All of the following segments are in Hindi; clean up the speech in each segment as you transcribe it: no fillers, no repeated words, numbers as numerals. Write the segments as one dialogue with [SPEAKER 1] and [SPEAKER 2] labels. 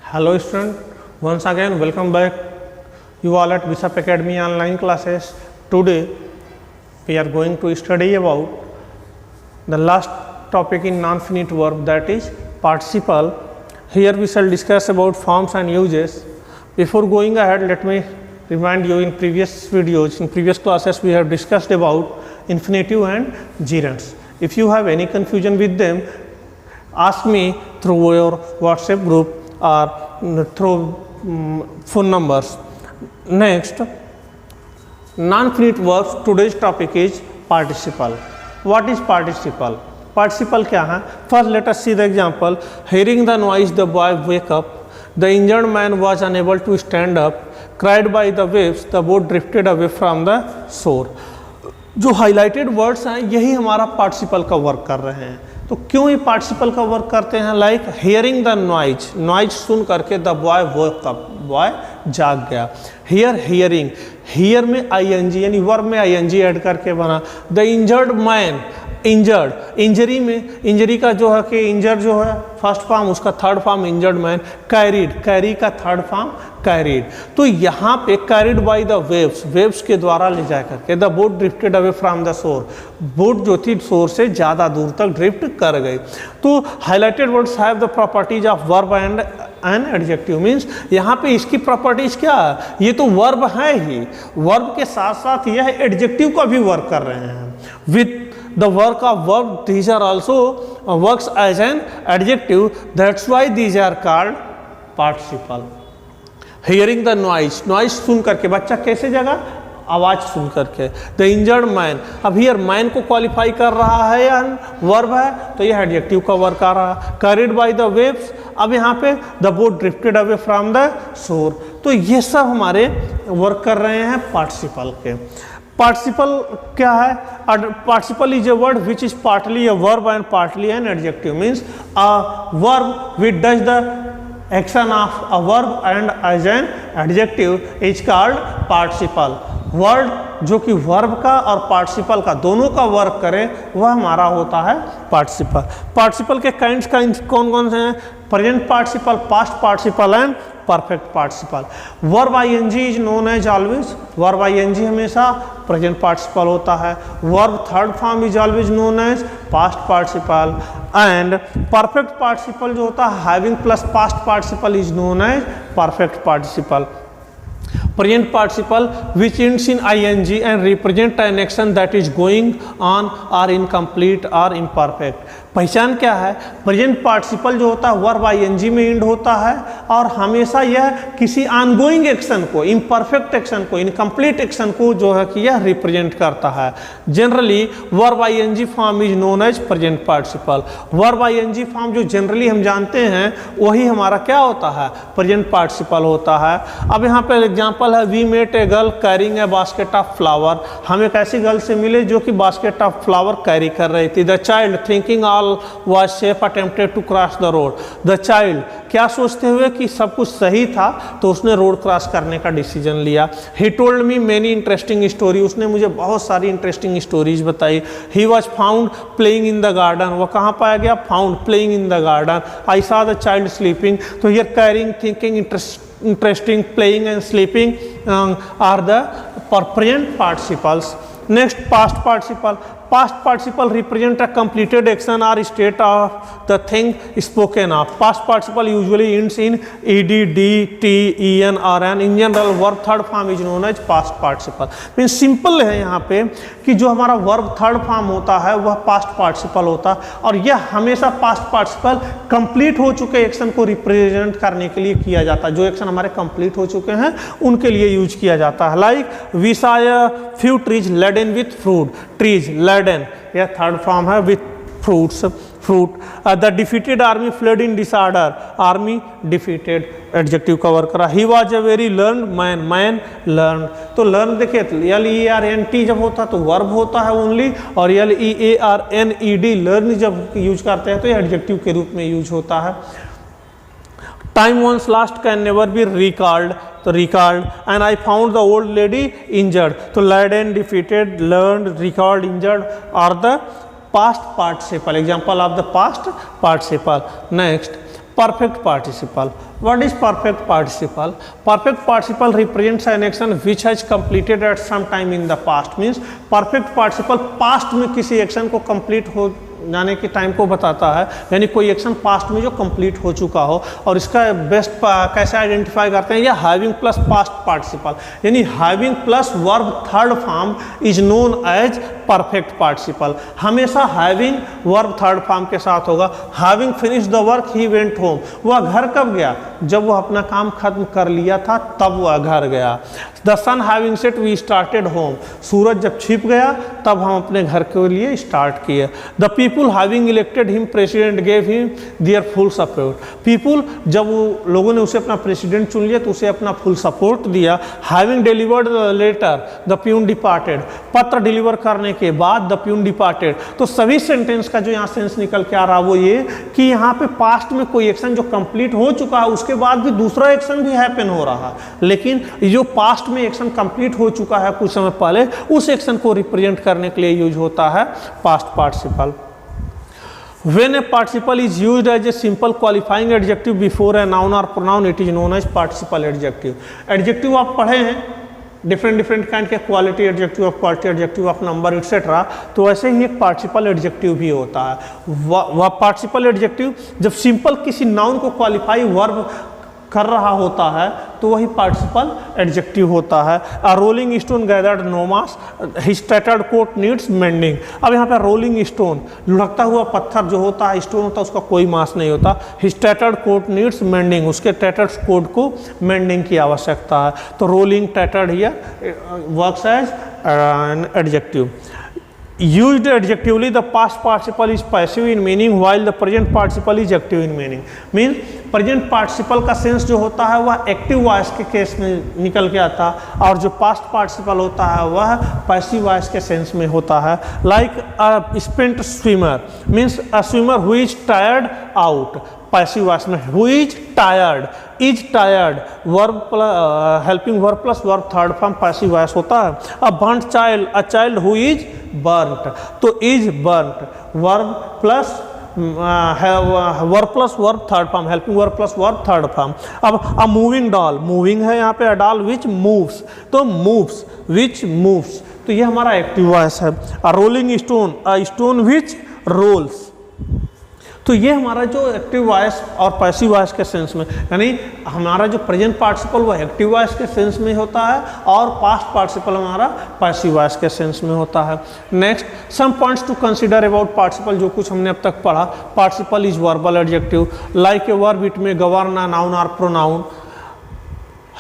[SPEAKER 1] Hello student, once again welcome back you all at Bishop Academy online classes. Today we are going to study about the last topic in non-finite verb, that is participle. Here we shall discuss about forms and uses. Before going ahead, let me remind you, in previous videos, in previous classes we have discussed about infinitive and gerunds. If you have any confusion with them, ask me through your WhatsApp group or through phone numbers. Next, non-finite verbs. Today's topic is participle. What is participle? Participle क्या है? First let us see the example. Hearing the noise, the boy wake up. The injured man was unable to stand up. Cried by the waves, the boat drifted away from the shore. जो हाईलाइटेड वर्ड्स हैं यही हमारा पार्टिसिपल का वर्क कर रहे हैं. तो क्यों ये पार्टिसिपल का वर्क करते हैं? Like hearing the noise, noise सुन करके the boy woke up, boy जाग गया. हियर हियरिंग, हियर में आईएनजी यानी वर्ब में आईएनजी ऐड करके बना. The injured man, injured, injury में इंजरी का जो है कि इंजर जो है फर्स्ट फॉर्म, उसका third form injured man. Carried, carry का थर्ड फॉर्म कैरीड. तो यहाँ पे carried by the waves, waves के द्वारा ले जा करके. The boat drifted away from the shore, boat जो थी शोर से ज़्यादा दूर तक ड्रिफ्ट कर गई. तो highlighted words have the properties of verb and N adjective. Means यहाँ पे इसकी प्रॉपर्टीज क्या है? ये तो वर्ब है ही, वर्ब के साथ साथ यह एडजेक्टिव का भी वर्क कर रहे हैं. With the work of verb, these are also works as an adjective. That's why these are called participle. Hearing the noise, noise सुन करके बच्चा कैसे जगा? आवाज सुन करके. The injured man, अब here man को क्वालिफाई कर रहा है या वर्ब है, तो यह एडजेक्टिव का वर्क आ रहा है. Carried by the waves, अब यहाँ पे the boat drifted away from the shore. तो ये सब हमारे वर्क कर रहे हैं पार्टिसिपल के. पार्टिसिपल क्या है? Participle is a word which is partly a verb and partly an adjective. Means a verb which does the action of a verb and as an adjective is called participle. Word जो कि वर्ब का और पार्टिसिपल का दोनों का वर्क करे वह हमारा होता है पार्टिसिपल. पार्टिसिपल के काइंड्स कौन कौन से हैं? Present participle, past participle and perfect participle. Verb I N G is known as always, verb I N G हमेशा प्रेजेंट पार्टिसिपल होता है. Verb third form is always known as past participle. And perfect participle जो होता है having plus past participle is known as perfect participle. Present participle which ends in ing and represent an action that is going on or incomplete or imperfect. पहचान क्या है? प्रेजेंट पार्टिसिपल जो होता है वर्ब आईएनजी में एंड होता है और हमेशा यह किसी ऑनगोइंग एक्शन को, इम्परफेक्ट एक्शन को, इनकम्प्लीट एक्शन को जो है कि यह रिप्रेजेंट करता है. Generally verb I N G form is known as present participle. Verb I N G form जो जनरली हम जानते हैं वही हमारा क्या होता है? प्रेजेंट पार्टिसिपल होता है. अब यहाँ पे एग्जाम्पल है, we met a girl carrying a basket of flower. हम एक ऐसी गर्ल से मिले जो कि बास्केट ऑफ फ्लावर कैरी कर रही थी. The child thinking all was safe attempted to cross the road. The child, क्या सोचते हुए कि सब कुछ सही था तो उसने रोड क्रॉस करने का डिसीजन लिया. He told me many interesting story, उसने मुझे बहुत सारी इंटरेस्टिंग स्टोरीज बताई. He was found playing in the garden, वो कहाँ पाया गया? Found playing in the garden. I saw the child sleeping. तो here carrying, thinking, interesting, playing and sleeping are the present participles. Next, past participle. Past participle represent a completed action or state of the thing spoken of. Past participle usually ends in ed, d, t, en or n. In general, verb third form is known as past participle. Means simple है यहाँ पे कि जो हमारा वर्ब थर्ड फॉर्म होता है वह पास्ट पार्टिसिपल होता है और यह हमेशा पास्ट पार्टिसिपल कंप्लीट हो चुके एक्शन को रिप्रेजेंट करने के लिए किया जाता है. जो एक्शन हमारे कंप्लीट हो चुके हैं उनके लिए यूज किया जाता है. Like we saw a few trees laden with fruit. Trees laden, यह थर्ड फॉर्म है, with fruits, fruit. The defeated army fled in disorder. Army defeated adjective का वर्क करा. He was a very learn man, man learn. तो लर्न देखिए L E R N T जब होता है तो वर्ब होता है ओनली, और L E A R N E D learn जब यूज करते हैं तो यह एडजेक्टिव के रूप में यूज होता है. Time once lost can never be recalled, तो recalled. And I found the old lady injured, तो laden, defeated, learn, recalled, injured are the past participle, example of the past participle. Next, Perfect participle. What is perfect participle? Perfect participle represents an action which has completed at some time in the past. Means perfect participle past में किसी एक्शन को कंप्लीट हो जाने के टाइम को बताता है, यानी कोई एक्शन पास्ट में जो कंप्लीट हो चुका हो। और इसका बेस्ट कैसे आइडेंटिफाई करते हैं, या हैविंग प्लस पास्ट पार्टिसिपल, यानी having plus verb third form is known as perfect participle. हमेशा हैविंग वर्ब थर्ड फॉर्म के साथ होगा। Having finish the work he went home, वह घर कब गया, जब वह अपना काम खत्म कर लिया था तब वह घर गया। The sun having set we started home, सूरज जब छिप गया तब हम अपने घर के लिए स्टार्ट किए। The people having elected him president gave him there full support, people जब वो लोगों ने उसे अपना प्रेसिडेंट चुन लिया तो उसे अपना फुल सपोर्ट दिया। Having delivered letter the peon departed, पत्र डिलीवर करने के बाद द प्यून डिपार्टेड। तो सभी सेंटेंस का जो यहाँ सेंस निकल के आ रहा वो ये कि यहाँ पे पास्ट में कोई एक्शन जो कंप्लीट हो चुका है उसके बाद भी दूसरा एक्शन भी हैपन हो रहा है, लेकिन जो पास्ट में एक्शन कंप्लीट हो चुका है कुछ समय पहले, उस एक्शन को रिप्रेजेंट करने के लिए यूज होता है past participle. When a participle is used as a simple qualifying adjective before a noun or pronoun, it is known as participle adjective. Adjective आप पढ़े हैं, डिफरेंट काइंड के, quality adjective of quality adjective of number etcetera, तो ऐसे ही एक पार्टिसिपल एडजेक्टिव भी होता है। वह पार्टिसिपल एडजेक्टिव जब सिंपल किसी नाउन को क्वालिफाई वर्ब कर रहा होता है तो वही पार्टिसिपल एडजेक्टिव होता है। A rolling stone gathered no moss, his tattered coat needs mending. अब यहाँ पे रोलिंग स्टोन, लुढ़कता हुआ पत्थर जो होता है, स्टोन होता है, उसका कोई मास नहीं होता। His tattered coat needs mending, उसके टैटर्ड कोट को मेंडिंग की आवश्यकता है। तो rolling tattered here works as an adjective. Used adjectively, the past participle is passive in meaning while the present participle is active in meaning. Means present participle का सेंस जो होता है वह एक्टिव वॉइस के केस में निकल के आता, और जो पास्ट पार्टिसिपल होता है वह पैसिव वॉइस के सेंस में होता है। Like a spent swimmer means a swimmer who is tired out, passive voice में who is tired verb helping verb plus verb third form passive voice होता है। A burnt child, a child who is burnt, तो is burnt verb plus verb plus verb third form, helping verb plus verb third form. अब अ मूविंग डॉल, मूविंग है यहाँ पे, अ डॉल विच मूव्स, तो मूव्स विच मूव्स, तो ये हमारा एक्टिव वॉइस है। A rolling stone, a stone which rolls, तो ये हमारा जो एक्टिव वॉइस और पैसिव वॉइस के सेंस में, यानी हमारा जो प्रेजेंट पार्टिसिपल वो एक्टिव वॉइस के सेंस में होता है और पास्ट पार्टिसिपल हमारा पैसिव वॉइस के सेंस में होता है। Next some points to consider about participle, जो कुछ हमने अब तक पढ़ा। Participle is verbal adjective, like a verb it may govern a noun और pronoun.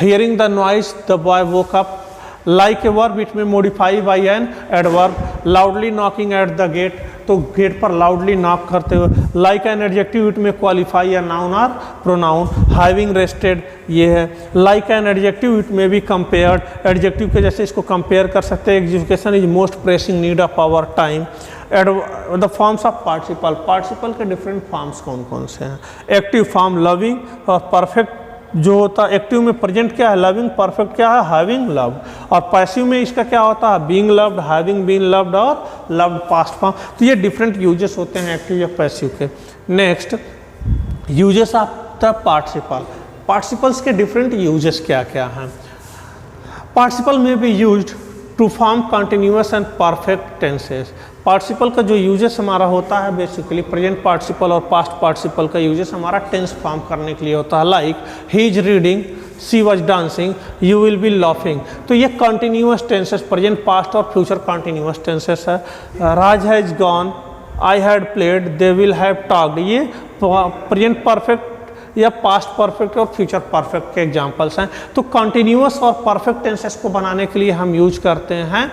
[SPEAKER 1] Hearing the noise the boy woke up, like a verb it may modify by an adverb. Loudly knocking at the gate, तो गेट पर लाउडली नॉक करते हुए। Like an adjective it may qualify या नाउन और प्रोनाउन। हैविंग रेस्टेड ये है। Like an adjective it may be compared, adjective के जैसे इसको कंपेयर कर सकते हैं। Education is most pressing need of our time. The forms of participle, participle के डिफरेंट फॉर्म्स कौन कौन से हैं। एक्टिव फॉर्म लविंग और परफेक्ट जो होता है, एक्टिव में प्रेजेंट क्या है लविंग, परफेक्ट क्या है हैविंग लव्ड, और पैसिव में इसका क्या होता है being loved, having been loved और लव्ड पास्ट फॉर्म। तो ये डिफरेंट यूजेस होते हैं एक्टिव या पैसिव के। Next uses of the participle, participles के डिफरेंट यूजेस क्या क्या हैं। Participle may be used to form continuous and perfect tenses. Participle का जो यूजेस हमारा होता है बेसिकली प्रेजेंट पार्टिसिपल और पास्ट पार्टिसिपल का यूजेस हमारा टेंस फॉर्म करने के लिए होता है। Like he is reading, she was dancing, you will be laughing, तो ये कंटिन्यूअस टेंसेस प्रेजेंट पास्ट और फ्यूचर कंटिन्यूअस टेंसेस है। Raj has gone, I had played, they will have talked, ये प्रेजेंट परफेक्ट या पास्ट परफेक्ट और फ्यूचर परफेक्ट के एग्जांपल्स हैं। तो कंटिन्यूअस और परफेक्ट टेंसेस को बनाने के लिए हम यूज करते हैं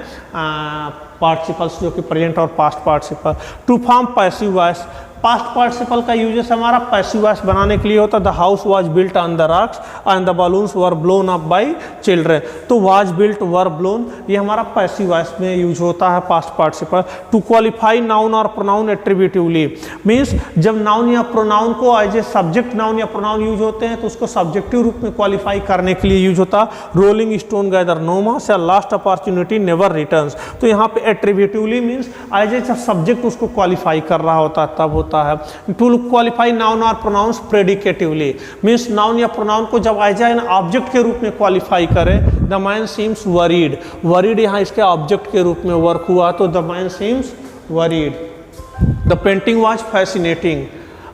[SPEAKER 1] पार्टिसिपल्स जो कि प्रेजेंट और past participle. To form passive voice, past participle का यूजेस हमारा पैसिव वॉइस बनाने के लिए होता है। The house was built on the rocks and the balloons were blown up by children, तो वाज बिल्ट वर ब्लोन ये हमारा पैसिव वॉइस में यूज होता है past participle. To qualify noun और प्रोनाउन एट्रीब्यूटिवली, मीन्स जब नाउन या प्रोनाउन को एज ए सब्जेक्ट नाउन या प्रोनाउन यूज होते हैं तो उसको सब्जेक्टिव रूप में क्वालिफाई करने के लिए यूज होता है। रोलिंग स्टोन गैदर नो मास या लास्ट अपॉर्चुनिटी नेवर रिटर्न्स, तो यहाँ पे attributively means as a subject उसको क्वालिफाई कर रहा होता है तब होता होता है। टू क्वालिफाई नाउन और प्रोनाउंस प्रेडिकेटिवली मीन्स नाउन या प्रोनाउन को जब एज एन ऑब्जेक्ट के रूप में क्वालिफाई करें, the man seems worried, worried यहाँ इसके ऑब्जेक्ट के रूप में वर्क हुआ तो the man seems worried. The painting was fascinating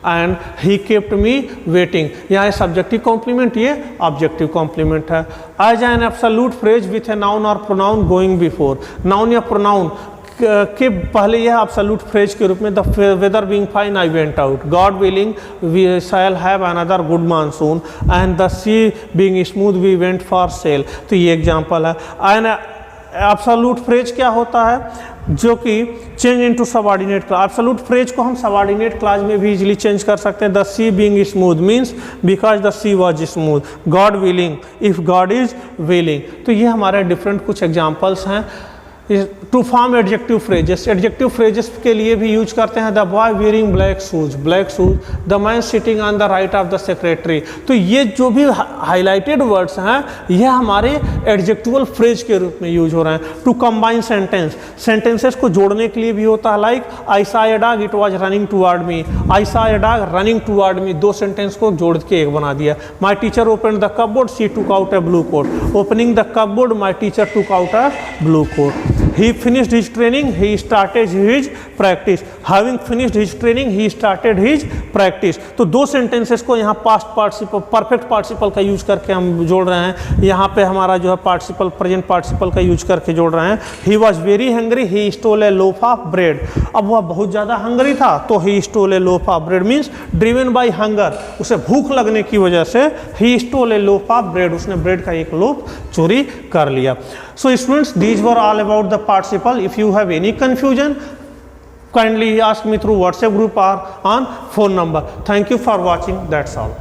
[SPEAKER 1] and he kept me waiting, यहाँ सब्जेक्टिव कॉम्प्लीमेंट, ये ऑब्जेक्टिव कॉम्प्लीमेंट है। As an absolute phrase with a noun और प्रोनाउन गोइंग बिफोर, नाउन या प्रोनाउन के पहले यह एब्सोल्यूट फ्रेज के रूप में the weather being fine I went out, God willing we shall have another good monsoon and the sea being smooth we went for sail. तो ये एग्जांपल है। एंड एब्सोल्यूट फ्रेज क्या होता है जो कि change into subordinate class, absolute phrase को हम सबऑर्डिनेट क्लास में भी इजीली चेंज कर सकते हैं। The sea being smooth means because the sea was smooth, God willing if God is willing. तो ये हमारे डिफरेंट कुछ एग्जांपल्स हैं। To form adjective phrases, adjective phrases के लिए भी यूज करते हैं। The boy wearing black shoes, black shoes, the man sitting on the right of the secretary. तो ये जो भी हाईलाइटेड वर्ड्स हैं यह हमारे एडजेक्टिवल फ्रेज के रूप में यूज हो रहे हैं। टू कंबाइन सेंटेंस, सेंटेंसेस को जोड़ने के लिए भी होता है। Like I saw a dog it was running toward me, I saw a dog running toward me, दो सेंटेंस को जोड़ के एक बना दिया। My teacher open the cupboard she took out a blue coat, opening the cupboard my teacher took out a blue coat. He finished his training, he started his practice. Having finished his training, he started his practice. तो दो सेंटेंसेस को यहाँ पास्ट पार्टिसिपल, परफेक्ट पार्टिसिपल का यूज करके हम जोड़ रहे हैं। यहाँ पे हमारा जो है पार्टिसिपल, प्रेजेंट पार्टिसिपल का यूज करके जोड़ रहे हैं। He was very hungry, he stole a loaf of bread. अब वह बहुत ज़्यादा हंगरी था तो he stole a loaf of bread means driven by hunger, उसे भूख लगने की वजह से he stole a loaf of bread, उसने ब्रेड का एक लोफ चोरी कर लिया। So students, these were all about the participle. If you have any confusion, kindly ask me through WhatsApp group or on phone number. Thank you for watching. That's all.